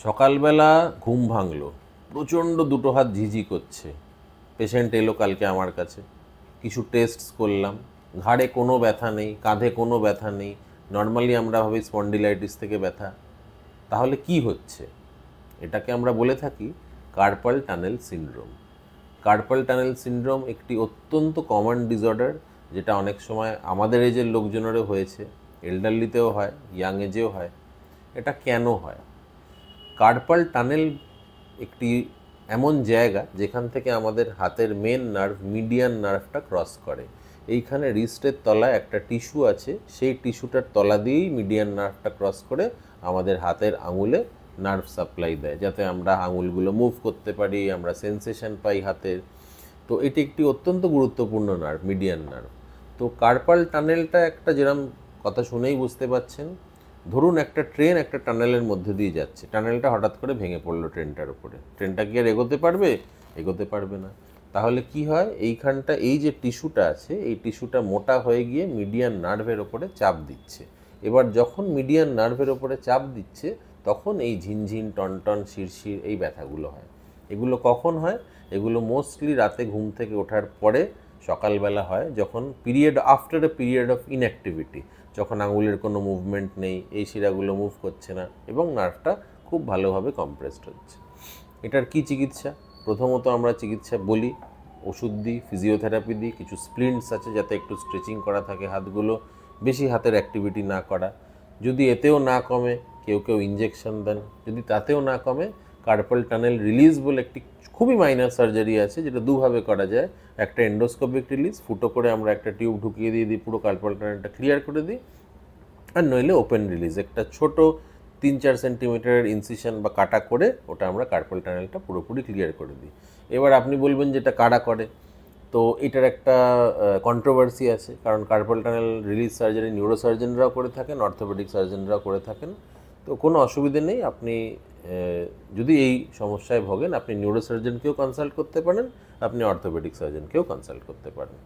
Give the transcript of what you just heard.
সকালবেলা ঘুম ভাঙলো, প্রচণ্ড দুটো হাত ঝিঝি করছে। পেশেন্ট এলো কালকে আমার কাছে, কিছু টেস্টস করলাম, ঘাড়ে কোনো ব্যথা নেই, কাঁধে কোনো ব্যথা নেই। নর্মালি আমরা ভাবি স্পন্ডিলাইটিস থেকে ব্যথা। তাহলে কি হচ্ছে? এটাকে আমরা বলে থাকি carpal tunnel syndrome. Carpal tunnel syndrome একটি অত্যন্ত কমন ডিসঅর্ডার, যেটা অনেক সময় আমাদের এজের লোকজনেরও হয়েছে, এল্ডারলিতেও হয়, ইয়াং এজেও হয়। এটা কেন হয়? কার্পাল টানেল একটি এমন জায়গা যেখান থেকে আমাদের হাতের মেন নার্ভ মিডিয়ান নার্ভটা ক্রস করে। এইখানে রিস্টের তলায় একটা টিস্যু আছে, সেই টিস্যুটার তলা দিয়েই মিডিয়ান নার্ভটা ক্রস করে আমাদের হাতের আঙুলে নার্ভ সাপ্লাই দেয়, যাতে আমরা আঙুলগুলো মুভ করতে পারি, আমরা সেন্সেশন পাই হাতের। তো এটি একটি অত্যন্ত গুরুত্বপূর্ণ নার্ভ, মিডিয়ান নার্ভ। তো কার্পাল টানেলটা একটা, যেরকম কথা শুনেই বুঝতে পাচ্ছেন, ধরুন একটা ট্রেন একটা টানেলের মধ্যে দিয়ে যাচ্ছে, টানেলটা হঠাৎ করে ভেঙে পড়লো ট্রেনটার উপরে, ট্রেনটা কি আর এগোতে পারবে? এগোতে পারবে না। তাহলে কি হয়, এইখানটা এই যে টিস্যুটা আছে, এই টিস্যুটা মোটা হয়ে গিয়ে মিডিয়ান নার্ভের ওপরে চাপ দিচ্ছে। এবার যখন মিডিয়ান নার্ভের ওপরে চাপ দিচ্ছে, তখন এই ঝিনঝিন, টনটন, শিরশির এই ব্যথাগুলো হয়। এগুলো কখন হয়? এগুলো মোস্টলি রাতে ঘুম থেকে ওঠার পরে সকালবেলা হয়, যখন after a period of inactivity, যখন আঙুলের কোনো মুভমেন্ট নেই, এই শিরাগুলো মুভ করছে না এবং নার্ভটা খুব ভালোভাবে কম্প্রেসড হচ্ছে। এটার কি চিকিৎসা? প্রথমত আমরা চিকিৎসা বলি, ওষুধ দিই, ফিজিওথেরাপি দিই, কিছু স্প্লিন্টস আছে যাতে একটু স্ট্রেচিং করা থাকে হাতগুলো, বেশি হাতের অ্যাক্টিভিটি না করা। যদি এতেও না কমে, কেউ কেউ ইঞ্জেকশন দেন। যদি তাতেও না কমে, কার্পাল টানেল রিলিজ বলে একটি খুবই মাইনার সার্জারি আছে, যেটা দুভাবে করা যায়। একটা এন্ডোস্কোপিক রিলিজ, ফুটো করে আমরা একটা টিউব ঢুকিয়ে দিয়ে পুরো কার্পাল টানেলটা ক্লিয়ার করে দিই। আর নইলে ওপেন রিলিজ, একটা ছোট 3-4 সেন্টিমিটারের ইনসিশন বা কাটা করে ওটা আমরা কার্পাল টানেলটা পুরোপুরি ক্লিয়ার করে দিই। এবার আপনি বলবেন যে এটা কারা করে, তো এটার একটা কন্ট্রোভার্সি আছে, কারণ কার্পাল টানেল রিলিজ সার্জারি নিউরোসার্জনরাও করে থাকেন, অর্থোপেডিক সার্জনরাও করে থাকেন। তো কোনো অসুবিধে নেই, আপনি যদি এই সমস্যায় ভোগেন, আপনি নিউরোসার্জনকেও কনসাল্ট করতে পারেন, আপনি অর্থোপেডিক সার্জনকেও কনসাল্ট করতে পারেন।